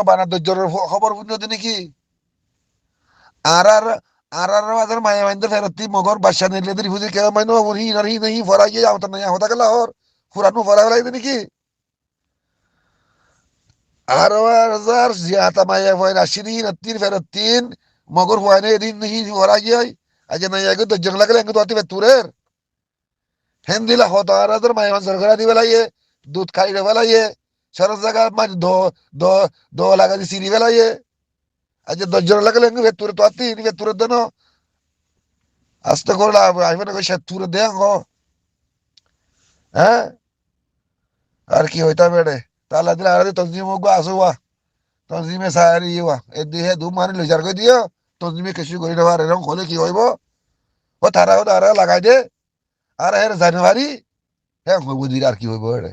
বানা দজ্জরের খবর বুঝতে নাকি আর আর আর বাজার মায়া মাইন্দে ফেরতি মগর বাদশা নিলে দিদি ফুজি কেউ মাইনো হি নর হি নহি ফরা গিয়ে আমতা নাই হতা গেলা হর ফুরানো ফরা গেলাই নাকি আর আর জিয়াতা মায়া ফয়না শিরিন তিন ফেরতিন মগর ফয়নে এদিন হি ফরা গিয়ে আজ নাই আগে দজ্জর লাগলে এঙ্গে তো আতি তুরের হেন দিলা হতো আর আর মায়া মান সরকার দি বেলাইয়ে দুধ খাই রে বেলাইয়ে সরস জায়গা মানে দো দো লাগা দি সিরি বেলাইয়ে আজ দজ্জর লাগলে এঙ্গে ভেতুরে তো আতি ভেতুরে দেন আস্তে করে আসবে না সে তুরে দেন গো হ্যাঁ আর কি হইতা বেড়ে তাহলে দিলে আর তঞ্জিম গো আসো ওয়া তঞ্জিমে সারি ওয়া এ দিয়ে দু মানি লইজার কই দিও তঞ্জিমে কিছু করি দেওয়া এরকম হলে কি হইব ও তারা লাগাই দে আর এর জানুয়ারি হ্যাঁ হইব দিলে আর কি হইব এড়ে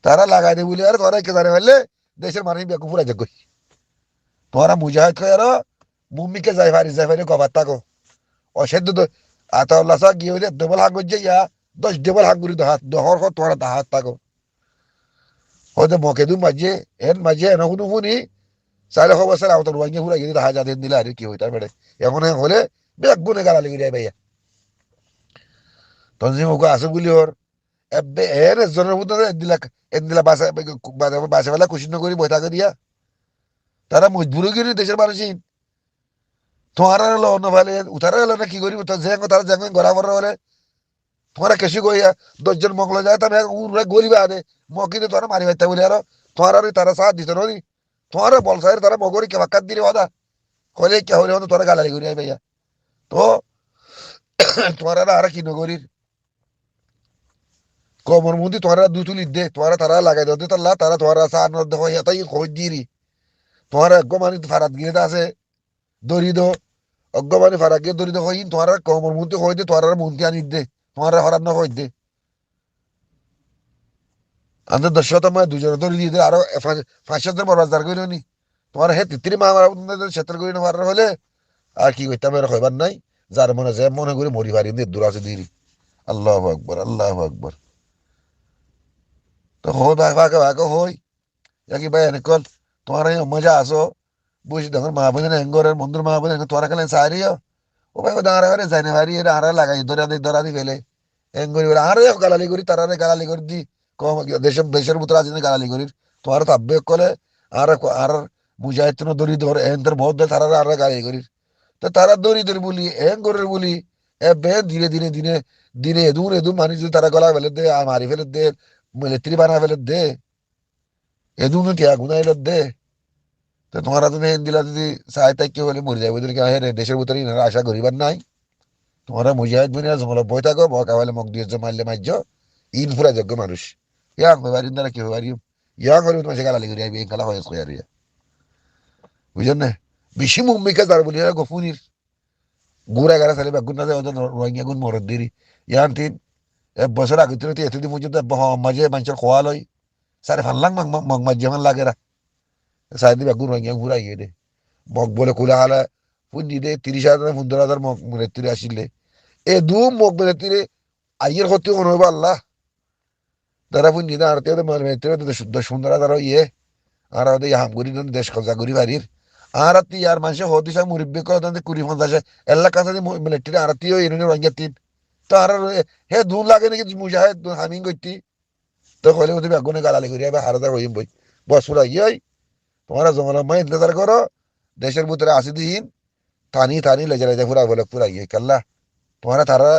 তারা লাগাই দে বলে আর তোরা কে জানে ফেললে দেশের মানুষ বেকু পুরা যাক তোরা মুজাহিদ কই আর মুম্মিকে যাই ফারি কবার থাকো অসেদ্ধ তো আতাউল্লাহ সাহ গিয়ে হইলে ডবল হাক গজ্জে ইয়া 10 ডবল হাক গুরি হাত দহর তোরা হাত থাকো হয়তো মকে দু মাঝে এন মাঝে এন হুনু হুনি চাইলে খবর স্যার আওতার রোয়াঙ্গে হুরা গিয়ে হাজার দিন দিলে আর কি হইতা বেড়ে এখন হলে বেগ গুনে গালা লেগে যায় ভাইয়া তখন ওকে আসে বলি ওর এবে এর জনের মধ্যে এন দিলা বাসা বাসা বেলা কুশিন করি বই থাকে দিয়া তারা মজবুর গিয়ে দেশের মানুষই তোমার হলো অন্য ভালে উঠারা হলো না কি করি তারা যে গড়া বড় হলে তোমার কেসি কইয়া 10 জন মগল যায় তবে গরিবে আনে মকিনে তোরা মারি বাইতে বলি আর তোমার আর তারা সাথ দিত নি তোমার বলসাই তারা মগরি কে বাক্কাত দিলে হদা হলে কে হলে হতো তোরা গালালি করি ভাইয়া তো তোমার আর কি নগরীর কমর মন্দি তোরা দুই তুলি দে তোরা তারা লাগাই দে তাল্লা তারা তোরা সার দেখো ইয়াতাই খোঁজ দিরি তোমার অজ্ঞমানি ফারাত গিয়ে আছে দরি দো অজ্ঞমানি ফারাত গিয়ে দরি দো হইন তোমার কমর মন্দি হই দে তোরা মন্দি আনি দে তোমার হরান না হই দে আমাদের 10 দুজনে দরি দিয়ে দে আরো 5-7 বরবাদার কইল নি তোমার হে তিত্রি মা সেতর করি না মারার হলে আর কি কইতাম এর হইবার নাই যার মনে যে মনে করে মরি পারি দূর আছে দিরি আল্লাহু আকবার আল্লাহু আকবার তো হো ভাগে ভাগে হই কি ভাই এনেকল তোমার মজা আসো বুঝি তখন মা বোনের এঙ্গরের বন্ধুর মা বোনের তোরা খেলেন সারিও ও ভাই দাঁড়া করে যাইনে ভারি এটা আড়া লাগাই ধরা দি ফেলে এঙ্গরি বলে আরে গালালি করি তারারে গালালি করে দি কম দেশের দেশের ভিতরে আছে গালালি করি তোমার তো আব্বেক কলে আর আর মুজাহিদ দড়ি ধর এনদের বহুত তারা আর গালালি করি তো তারা দড়ি ধরে বলি এঙ্গরের বলি এ বে ধীরে ধীরে দিনে দিনে এদুন মানুষ যদি তারা গলা ফেলে দে আর মারি ফেলে দে মিলিটারি বানা ফেলে দে এদুন টিয়া গুনাইল দে তো তোমার তুমি দিলা যদি চাই কি হলে মরে যাবে ওদেরকে দেশের ভিতরে আশা করিবার নাই তোমরা মুজাহিদ বুনিয়া জমলা বই থাকো বকা বলে মগ দিয়ে মারলে মার্জ ইন ফুরা যোগ্য মানুষ ইয়াং হইবারিন দ্বারা কি হইবারি ইয়াং হলে তোমার সে গালালি করি আইবি গালা হয়ে কয়ার বুঝলেন না বেশি মুম্বিকা যার বলি গফুনির গুড়া গাড়া সালে বেগুন না যায় ওদের রোহিঙ্গা গুণ মরদ দিরি ইয়ান তিন 1 বছর আগে তুই এতদিন পর্যন্ত মাঝে মানুষের খোয়াল হয় সারে ফানলাং মগ মাঝে মান লাগেরা সাইদি বেগুন রোহিঙ্গা ঘুরা গিয়ে দে মগ বলে খোলা হালা পুঁজি দে 30,000 15,000 মগ মিলিটারি আসিলে এ দু মগ মিলিটারি আইয়ের ক্ষতি মনে হইব আল্লাহ তারা পুঁজি না আর মিলিটারি সুন্দর তারা ইয়ে আর ওদের হাম করি দেশ কবজা করি বাড়ির আর ইয়ার মানুষের হদিসা মুরব্বী করে 20-50 এলাকা মিলিটারি আর ইউনিয়ন রোহিঙ্গা তিন তো আর হে ধুন লাগে নাকি মুজাহিদ হামিং করতি তো কইলে তুমি আগুনে গালালি করি হারাদার হইম বই বস পুরা ইয়ে তোমরা জঙ্গল মাই ইন্তজার করো দেশের ভিতরে আসি দিন থানি লেজে পুরা বলে পুরা ইয়ে কাল্লা তোমরা তারা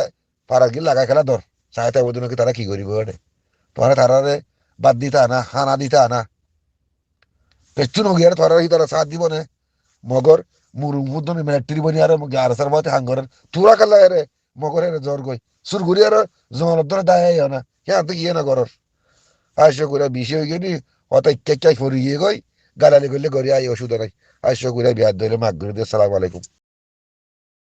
পারা গিয়ে লাগাই খেলা ধর চাইতে বলতো নাকি তারা কি করিব ওটা তোমরা তারারে বাদ দিতে আনা হানা দিতে আনা পেছু নগিয়ার তোরা তারা সাথ দিব না মগর মুরুং মুদন মিলিটারি বনি আর সার মতে হাঙ্গরের তুরা কাল্লা রে মগরের জ্বর গই সুর ঘুরি আর জঙ্গল ধরে দায় না হ্যাঁ তো গিয়ে না ঘরের আইসো করে বিষে হয়ে গেলি অত ইচ্ছা ফরি গিয়ে গই গালালি করলে গড়ি আই ওষুধ নাই আইসো করে বিয়ার ধরে মাগ করে দিয়ে সালাম আলাইকুম